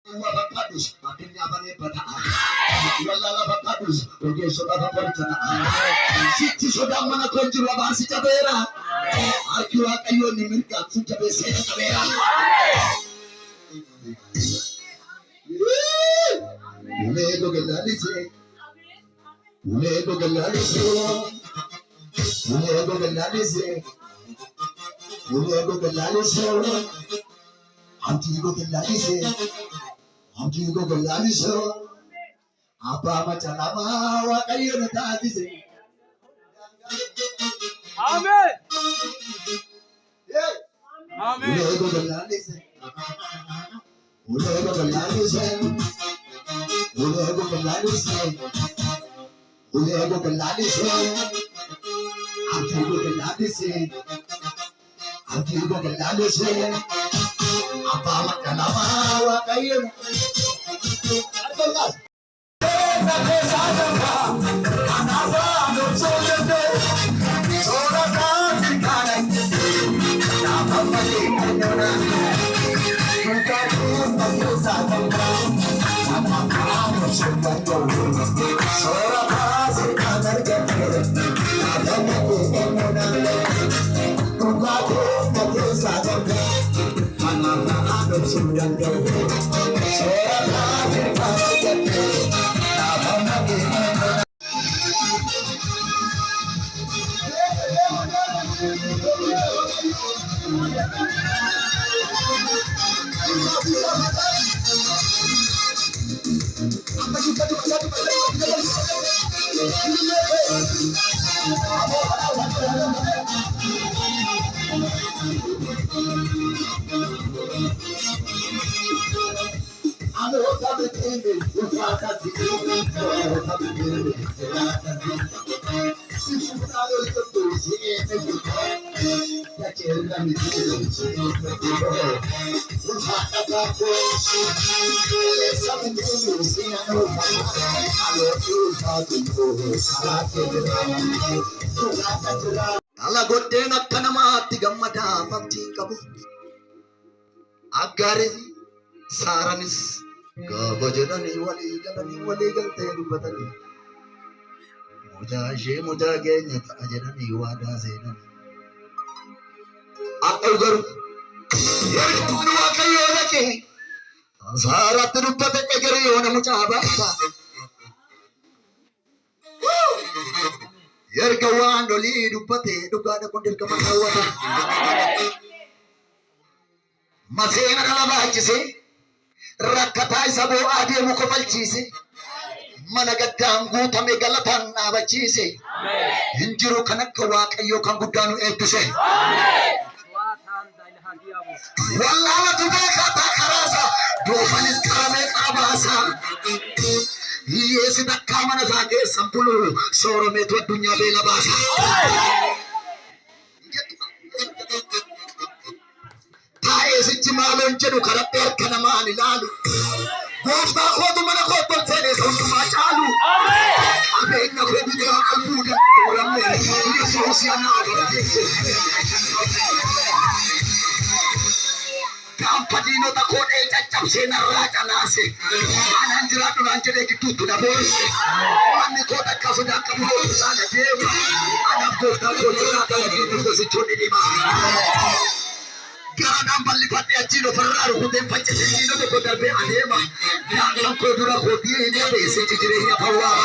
Bakadus, akhirnya apa nih pada Walala bakadus, oke sudah bercerita. Si sudah mana kunjung apa si cabera? Aku akan yo nimirkan si cabera si cabera. Ulego gelali se, ulego gelali se, ulego gelali se, ulego gelali se, antigo gelali se. Anjing ko gelali so, apa macam nama wakayo na tadi se. Amen. Amen. Ulo ko gelali se, ulo ko gelali se, ulo ko gelali se, ulo ko gelali se, anjing ko gelali se, anjing ko gelali se. Apa macam nama wakayo na? Allah godeen akka namaatti gammada faktii qabu Aggaarii saaranis gaafa jedhanii walii galtee dubbatanii mucaa ishee mucaa keenya ta'a jedhanii waadaa seenan akka garuu yeroo waaqayyoo dhaqee saaratti dubbate egeree yoona mucaa baata yerga waan dolii dubbate dhugaadha kun dirqama hawwata maseena dhala baachise rakkataa isa boo'aa deemu kofalchiise mana gaddaan guutame galataan dhaabachiise hin jiru kan akka waaqayyoo kan guddaa nu eebbise wallaalatu beekataa karaasa doofanis qaramee qabaasa hiyyeessi takkaa mana isaa keessan bulu sooromeetu addunyaa beela baasa taa'eesichi maaloon jedhu karatti harka namaan ilaalu gooftaa kootu mana kootu seenee hundumaa caalu qabeenya koo bitaa albuu danda'uuramne yesuus yanaa barteesse gaanfa diinota koodhee caccabsee narraa calaase anaan jiraadhu naan jedhee gidduutti na boonse manni koo takka sodaa qabu yoo isaan adeema anaaf gooftaa koo jiraata lafiitti gosichoonni dhima Gaadhaan bal'ifadhee achiin ofirraa rukuteen faccise diina tokko darbee adeema daangaan koo dura koo dhiyeenya beeseechi jireenya fawwaa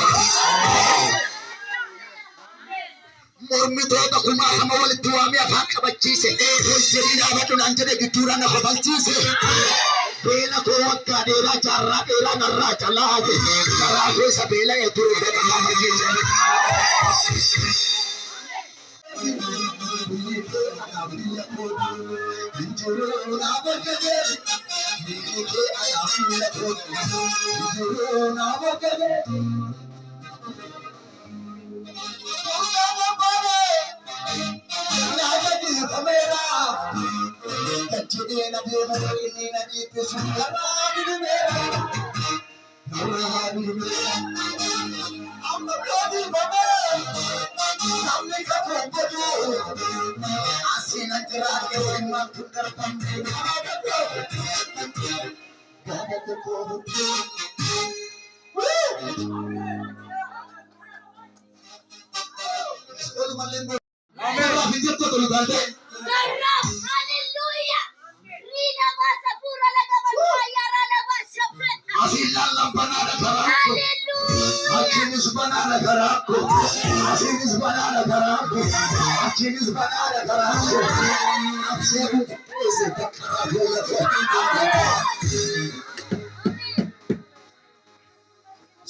mormitoota kumaatama walitti waamee afaan qabachiise hojjetii dhaabadhu naan jedhe gidduudhaan na kofalchiise beela koo waggaa dheeraa jaarraa dheeraa narraa calaate karaa koo isa beela'ee ture beeka maafachiise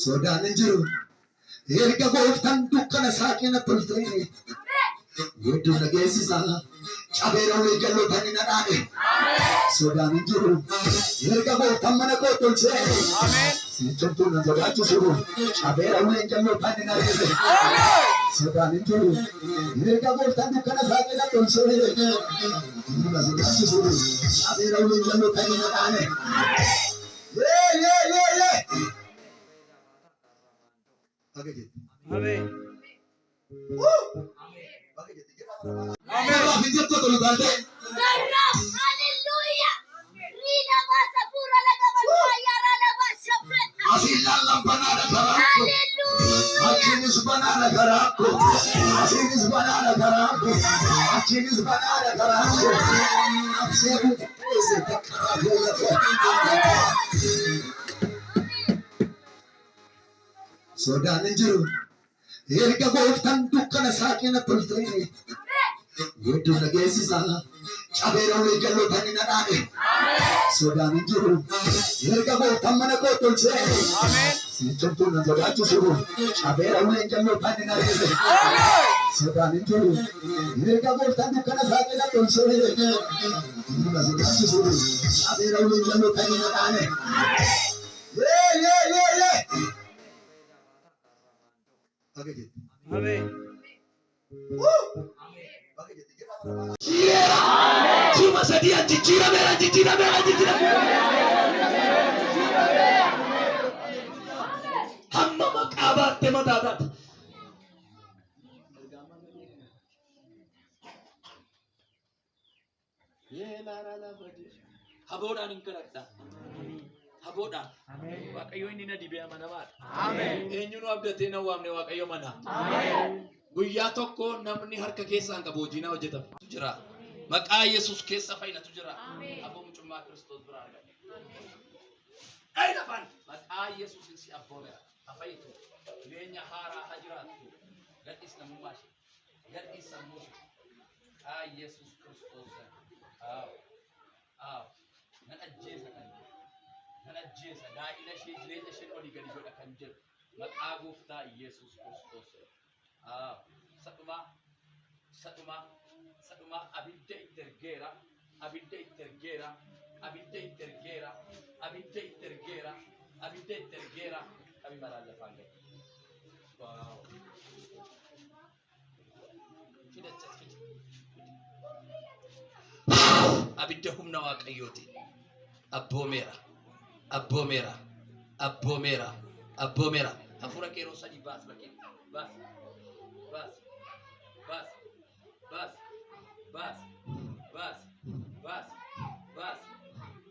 Sodaan hin jiru. Erga gooftaan dukkana saaqina tolfee. Yookiin nageessisa. Cabeera ulee jalloota ni nadhaane. Sodaan hin jiru. Erga gooftaan mana koo tolchee. Sichumtuu na sodaachisu. Cabeera ulee jalloota ni nadhaane. Sodaan hin jiru. Erga gooftaan dukkana saaqina tolchee. Na sodaachisu. Cabeera ulee jalloota ni nadhaane. Amen. Sodaan hin jiru. Erga gooftaan dukkana saaqina tolfee. Yookiin nageessisa. Cabeera ulee jalloota ni nadhaane. Sodaan hin jiru. Erga gooftaan mana koo tolchee. Sichumtuu na sodaachisu. Cabeera ulee jalloota ni nadhaane. Sodaan hin jiru. Erga gooftaan dukkana saaqina tolchee. Na sodaachisu. Cabeera ulee jalloota ni nadhaane. Amen. Cuma sedia jijjiira meera. Hamma maqaa baatte mataadhaati. Haboodhaan hin kadhadha. Haboodhaan. Waaqayyo inni na dibee amanamaadha. Eenyuun abdatee na waamne Waaqayyo mana. Guyyaa tokko namni harka keessaan qabu hojii na hojjetame jira. Maqaa Yesuus keessa fayyinatu jira. Aboo mucummaa Kiristoos biraa argate. Ay lafaan maqaa Yesuus si abboomeera. Afayyitu jireenya haaraa haa jiraattu. Gadhiis namummaa ishee. Gadhiis sammuu ishee. Maqaa Yesuus Kiristoos. Nan ajjeesa kan jiru. Nan ajjeesa daa'ila ishee jireenya ishee olii gadi godha kan jiru. Maqaa gooftaa Yesuus Kiristoos. Saduma abidda ittergeera abi maraan lafaan ga'e. Wow. Abidda humna Waaqayyooti. Abboomeera. Hafuura keeroo sadii baas bakkee.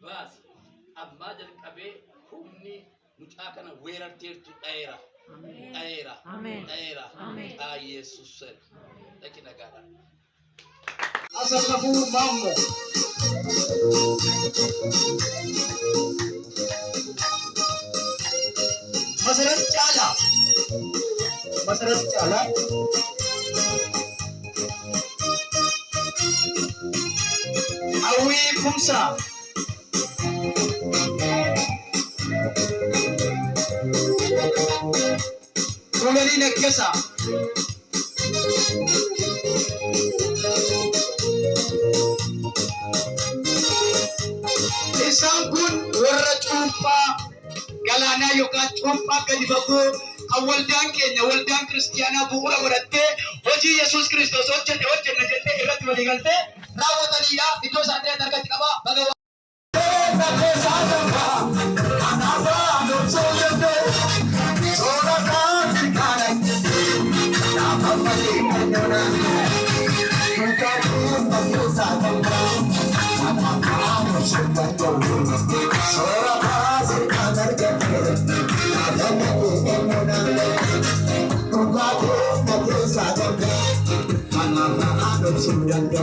Baas. Ammaa jalqabee humni mucaa kana weerarteertu dhayeera. Yesuus dhaqi nagaadha. Asafuu mammo. Masarat Cala. Awi Kumsa. Rolani Nakesa. Isaan kun warra cuuphaa galaanaa yookaan cuuphaa gadi fagoo kan waldaan keenya waldaan kiristiyaanaa bu'uura godhattee hojii Yesuus Kiristoos hojjenna jettee irratti walii galtee raawwatanidha. Iddoo isaan ta'e argatti qaba. Sora ሰወራታ